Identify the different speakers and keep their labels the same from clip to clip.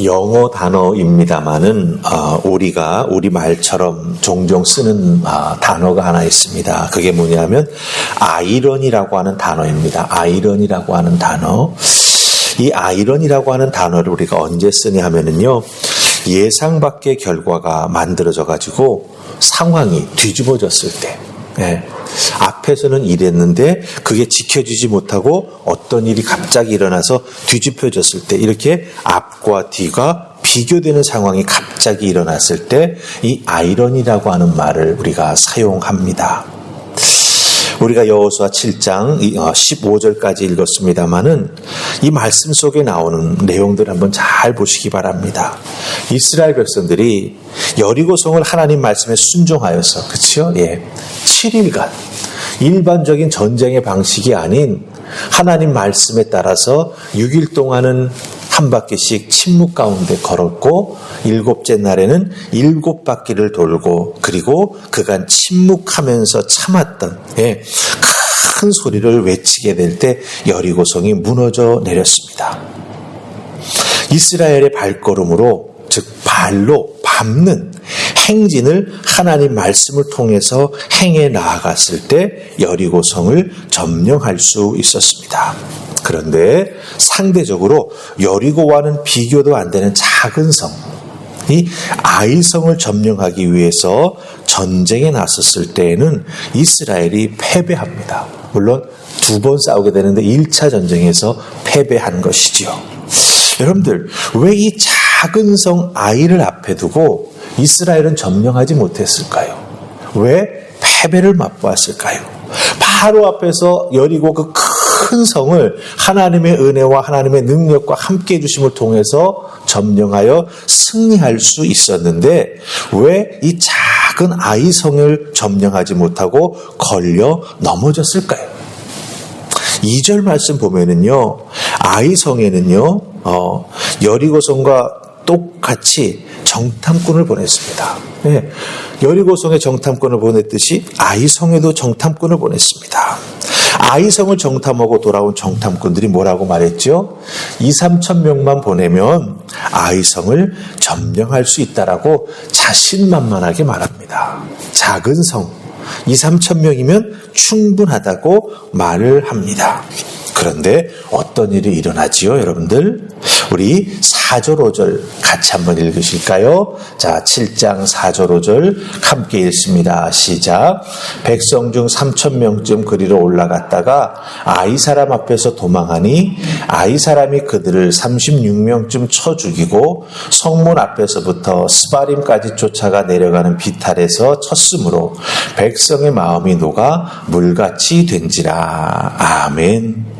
Speaker 1: 영어 단어입니다만은 우리가 우리 말처럼 종종 쓰는 단어가 하나 있습니다. 그게 뭐냐면 아이러니라고 하는 단어입니다. 아이러니라고 하는 단어. 이 아이러니라고 하는 단어를 우리가 언제 쓰냐 하면은요, 예상 밖의 결과가 만들어져 가지고 상황이 뒤집어졌을 때, 앞에서는 이랬는데 그게 지켜지지 못하고 어떤 일이 갑자기 일어나서 뒤집혀졌을 때, 이렇게 앞과 뒤가 비교되는 상황이 갑자기 일어났을 때 이 아이러니라고 하는 말을 우리가 사용합니다. 우리가 여호수아 7장 15절까지 읽었습니다마는 이 말씀 속에 나오는 내용들 한번 잘 보시기 바랍니다. 이스라엘 백성들이 여리고성을 하나님 말씀에 순종하여서, 그렇죠? 7일간 일반적인 전쟁의 방식이 아닌 하나님 말씀에 따라서 6일 동안은 한 바퀴씩 침묵 가운데 걸었고, 7째 날에는 7바퀴를 돌고, 그리고 그간 침묵하면서 참았던 큰 소리를 외치게 될 때 여리고성이 무너져 내렸습니다. 이스라엘의 발걸음으로, 즉 발로 밟는 행진을 하나님 말씀을 통해서 행해 나아갔을 때 여리고성을 점령할 수 있었습니다. 그런데 상대적으로 여리고와는 비교도 안 되는 작은 성, 이 아이성을 점령하기 위해서 전쟁에 나섰을 때에는 이스라엘이 패배합니다. 물론 2번 싸우게 되는데 1차 전쟁에서 패배한 것이지요. 여러분들, 왜 이 작은 성 아이를 앞에 두고 이스라엘은 점령하지 못했을까요? 왜 패배를 맛보았을까요? 바로 앞에서 여리고 그 큰 성을 하나님의 은혜와 하나님의 능력과 함께 해주심을 통해서 점령하여 승리할 수 있었는데 왜 이 작은 아이 성을 점령하지 못하고 걸려 넘어졌을까요? 2절 말씀 보면은요, 아이 성에는요, 여리고성과 똑같이 정탐꾼을 보냈습니다. 여리고성에 정탐꾼을 보냈듯이 아이성에도 정탐꾼을 보냈습니다. 아이성을 정탐하고 돌아온 정탐꾼들이 뭐라고 말했죠? 2-3천 명만 보내면 아이성을 점령할 수 있다라고 자신만만하게 말합니다. 작은 성 2-3천 명이면 충분하다고 말을 합니다. 그런데 어떤 일이 일어나지요, 여러분들? 우리 4절 5절 같이 한번 읽으실까요? 자, 7장 4절 5절 함께 읽습니다. 시작. 백성 중 3천 명쯤 그리로 올라갔다가 아이 사람 앞에서 도망하니 아이 사람이 그들을 36명쯤 쳐 죽이고 성문 앞에서부터 스바림까지 쫓아가 내려가는 비탈에서 쳤으므로 백성의 마음이 녹아 물같이 된지라. 아멘.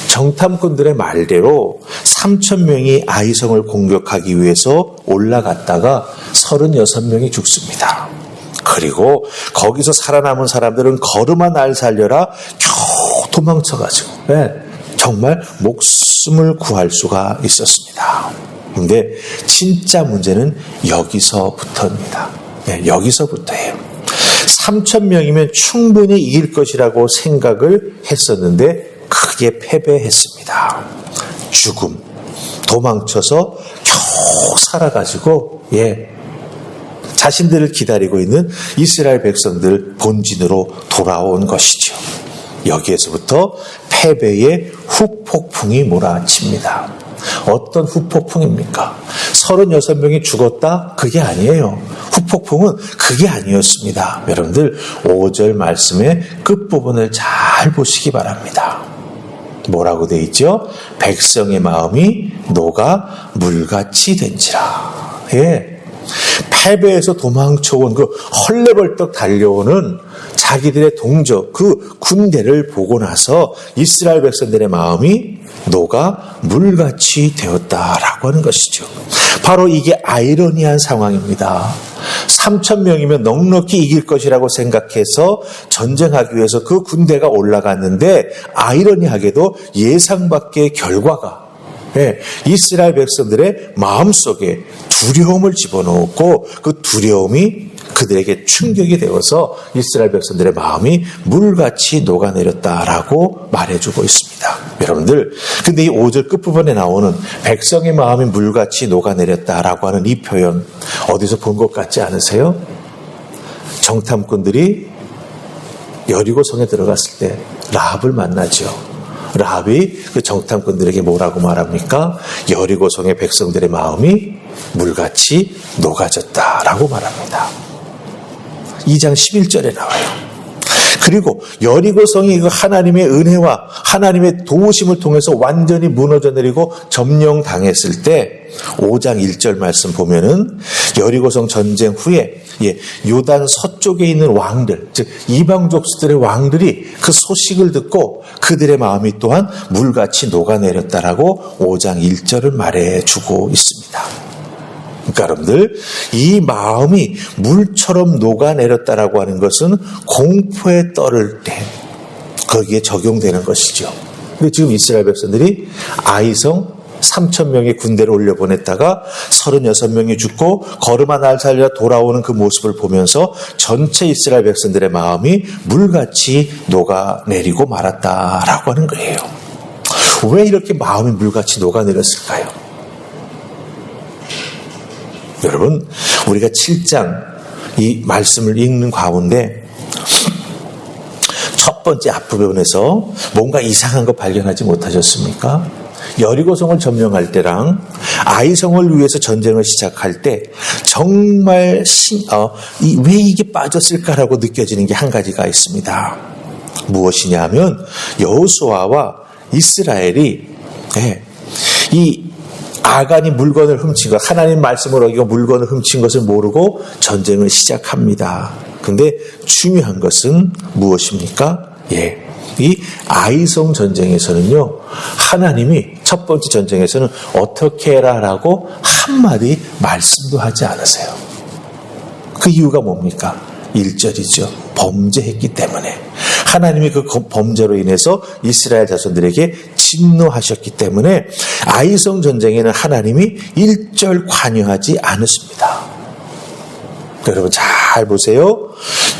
Speaker 1: 정탐꾼들의 말대로 3천 명이 아이성을 공격하기 위해서 올라갔다가 36명이 죽습니다. 그리고 거기서 살아남은 사람들은 걸음아 날 살려라 겨우 도망쳐가지고 정말 목숨을 구할 수가 있었습니다. 근데 진짜 문제는 여기서부터입니다. 여기서부터예요. 3천 명이면 충분히 이길 것이라고 생각을 했었는데 크게 패배했습니다. 죽음, 도망쳐서 겨우 살아가지고 자신들을 기다리고 있는 이스라엘 백성들 본진으로 돌아온 것이죠. 여기에서부터 패배의 후폭풍이 몰아칩니다. 어떤 후폭풍입니까? 36명이 죽었다? 그게 아니에요. 후폭풍은 그게 아니었습니다. 여러분들 5절 말씀의 끝부분을 잘 보시기 바랍니다. 뭐라고 되어 있죠? 백성의 마음이 녹아 물같이 된지라. 패배해서 도망쳐온 그 헐레벌떡 달려오는 자기들의 동족, 그 군대를 보고 나서 이스라엘 백성들의 마음이 녹아 물같이 되었다라고 하는 것이죠. 바로 이게 아이러니한 상황입니다. 3천 명이면 넉넉히 이길 것이라고 생각해서 전쟁하기 위해서 그 군대가 올라갔는데 아이러니하게도 예상 밖의 결과가 이스라엘 백성들의 마음속에 두려움을 집어넣었고 그 두려움이 그들에게 충격이 되어서 이스라엘 백성들의 마음이 물같이 녹아내렸다라고 말해주고 있습니다. 여러분들, 근데 이 5절 끝부분에 나오는 백성의 마음이 물같이 녹아내렸다라고 하는 이 표현 어디서 본 것 같지 않으세요? 정탐꾼들이 여리고 성에 들어갔을 때 라합을 만나죠. 라합이 그 정탐꾼들에게 뭐라고 말합니까? 여리고 성의 백성들의 마음이 물같이 녹아졌다라고 말합니다. 2장 11절에 나와요. 그리고 여리고성이 하나님의 은혜와 하나님의 도우심을 통해서 완전히 무너져 내리고 점령당했을 때 5장 1절 말씀 보면은 여리고성 전쟁 후에 요단 서쪽에 있는 왕들, 즉 이방 족속들의 왕들이 그 소식을 듣고 그들의 마음이 또한 물같이 녹아내렸다라고 5장 1절을 말해주고 있습니다. 그러니까 여러분들, 이 마음이 물처럼 녹아내렸다라고 하는 것은 공포에 떨을 때 거기에 적용되는 것이죠. 근데 지금 이스라엘 백성들이 아이성 3,000명의 군대를 올려보냈다가 36명이 죽고 거르마 날 살려 돌아오는 그 모습을 보면서 전체 이스라엘 백성들의 마음이 물같이 녹아내리고 말았다라고 하는 거예요. 왜 이렇게 마음이 물같이 녹아내렸을까요? 여러분, 우리가 7장 이 말씀을 읽는 가운데 첫 번째 앞부분에서 뭔가 이상한 거 발견하지 못하셨습니까? 여리고성을 점령할 때랑 아이성을 위해서 전쟁을 시작할 때 정말 왜 이게 빠졌을까라고 느껴지는 게 한 가지가 있습니다. 무엇이냐면 여호수아와 이스라엘이 이 아간이 물건을 훔친 것, 하나님 말씀을 어기고 물건을 훔친 것을 모르고 전쟁을 시작합니다. 근데 중요한 것은 무엇입니까? 이 아이성 전쟁에서는요, 하나님이 첫 번째 전쟁에서는 어떻게 해라라고 한마디 말씀도 하지 않으세요. 그 이유가 뭡니까? 1절이죠. 범죄했기 때문에. 하나님이 그 범죄로 인해서 이스라엘 자손들에게 진노하셨기 때문에 아이성 전쟁에는 하나님이 1절 관여하지 않으십니다. 여러분 잘 보세요.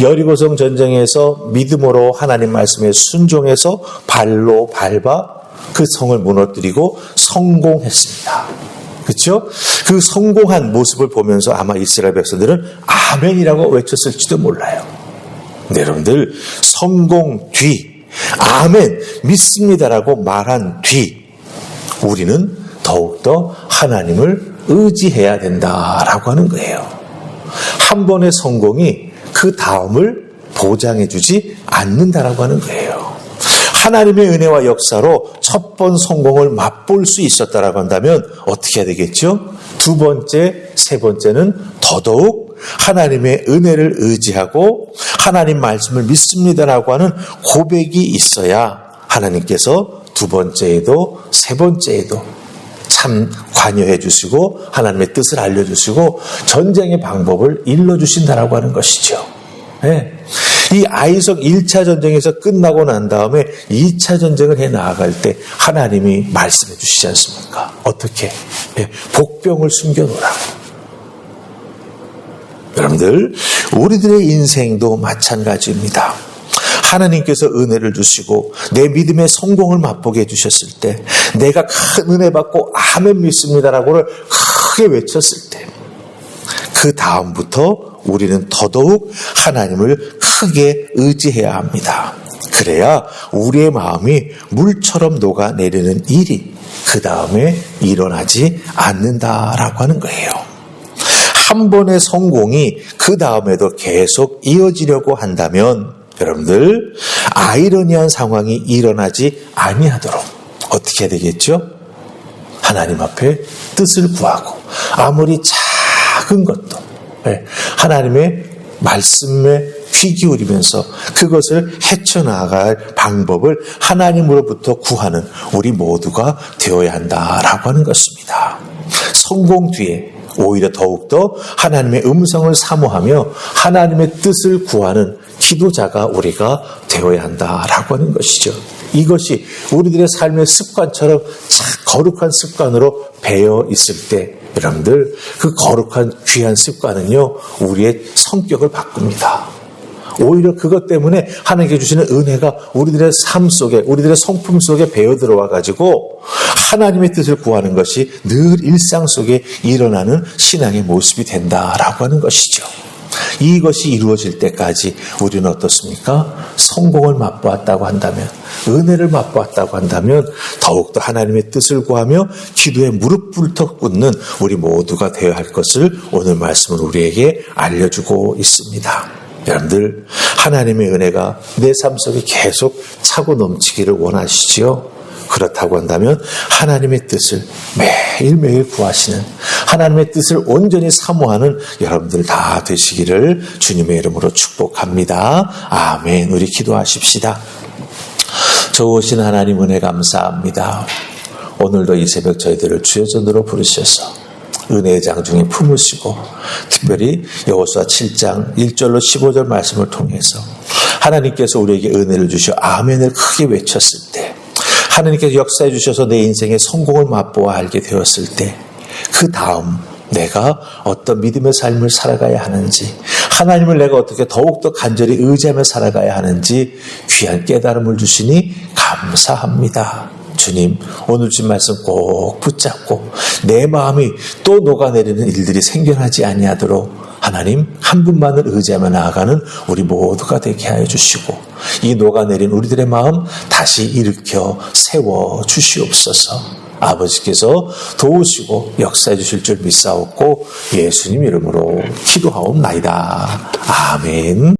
Speaker 1: 여리고성 전쟁에서 믿음으로 하나님 말씀에 순종해서 발로 밟아 그 성을 무너뜨리고 성공했습니다. 그렇죠? 그 성공한 모습을 보면서 아마 이스라엘 백성들은 아멘이라고 외쳤을지도 몰라요. 근데 여러분들, 성공 뒤 아멘 믿습니다라고 말한 뒤 우리는 더욱더 하나님을 의지해야 된다라고 하는 거예요. 한 번의 성공이 그 다음을 보장해 주지 않는다라고 하는 거예요. 하나님의 은혜와 역사로 첫 번 성공을 맛볼 수 있었다라고 한다면 어떻게 해야 되겠죠? 두 번째, 세 번째는 더더욱 하나님의 은혜를 의지하고 하나님 말씀을 믿습니다라고 하는 고백이 있어야 하나님께서 두 번째에도 세 번째에도 참 관여해 주시고 하나님의 뜻을 알려주시고 전쟁의 방법을 일러주신다라고 하는 것이죠. 이 아이성 1차 전쟁에서 끝나고 난 다음에 2차 전쟁을 해 나아갈 때 하나님이 말씀해 주시지 않습니까? 어떻게? 복병을 숨겨놓으라고. 여러분들, 우리들의 인생도 마찬가지입니다. 하나님께서 은혜를 주시고 내 믿음의 성공을 맛보게 해주셨을 때, 내가 큰 은혜 받고 아멘 믿습니다라고를 크게 외쳤을 때, 그 다음부터 우리는 더더욱 하나님을 크게 의지해야 합니다. 그래야 우리의 마음이 물처럼 녹아내리는 일이 그 다음에 일어나지 않는다라고 하는 거예요. 한 번의 성공이 그 다음에도 계속 이어지려고 한다면 여러분들, 아이러니한 상황이 일어나지 아니하도록 어떻게 해야 되겠죠? 하나님 앞에 뜻을 구하고 아무리 작은 것도 하나님의 말씀에 귀 기울이면서 그것을 헤쳐나갈 방법을 하나님으로부터 구하는 우리 모두가 되어야 한다라고 하는 것입니다. 성공 뒤에 오히려 더욱더 하나님의 음성을 사모하며 하나님의 뜻을 구하는 기도자가 우리가 되어야 한다라고 하는 것이죠. 이것이 우리들의 삶의 습관처럼 거룩한 습관으로 배어 있을 때 여러분들, 그 거룩한 귀한 습관은요 우리의 성격을 바꿉니다. 오히려 그것 때문에 하나님께 주시는 은혜가 우리들의 삶 속에, 우리들의 성품 속에 배어 들어와 가지고 하나님의 뜻을 구하는 것이 늘 일상 속에 일어나는 신앙의 모습이 된다라고 하는 것이죠. 이것이 이루어질 때까지 우리는 어떻습니까? 성공을 맛보았다고 한다면, 은혜를 맛보았다고 한다면 더욱더 하나님의 뜻을 구하며 기도에 무릎부터 꿇는 우리 모두가 되어야 할 것을 오늘 말씀은 우리에게 알려주고 있습니다. 여러분들, 하나님의 은혜가 내 삶 속에 계속 차고 넘치기를 원하시지요? 그렇다고 한다면 하나님의 뜻을 매일매일 구하시는, 하나님의 뜻을 온전히 사모하는 여러분들 다 되시기를 주님의 이름으로 축복합니다. 아멘. 우리 기도하십시다. 좋으신 하나님 은혜 감사합니다. 오늘도 이 새벽 저희들을 주의 전으로 부르셔서 은혜의 장중에 품으시고, 특별히 여호수아 7장 1절로 15절 말씀을 통해서 하나님께서 우리에게 은혜를 주셔 아멘을 크게 외쳤을 때, 하나님께서 역사해 주셔서 내 인생의 성공을 맛보아 알게 되었을 때, 그 다음 내가 어떤 믿음의 삶을 살아가야 하는지, 하나님을 내가 어떻게 더욱더 간절히 의지하며 살아가야 하는지 귀한 깨달음을 주시니 감사합니다. 주님, 오늘 주신 말씀 꼭 붙잡고 내 마음이 또 녹아내리는 일들이 생겨나지 아니하도록 하나님 한 분만을 의지하며 나아가는 우리 모두가 되게 하여 주시고, 이 녹아내린 우리들의 마음 다시 일으켜 세워 주시옵소서. 아버지께서 도우시고 역사해 주실 줄 믿사옵고 예수님 이름으로 기도하옵나이다. 아멘.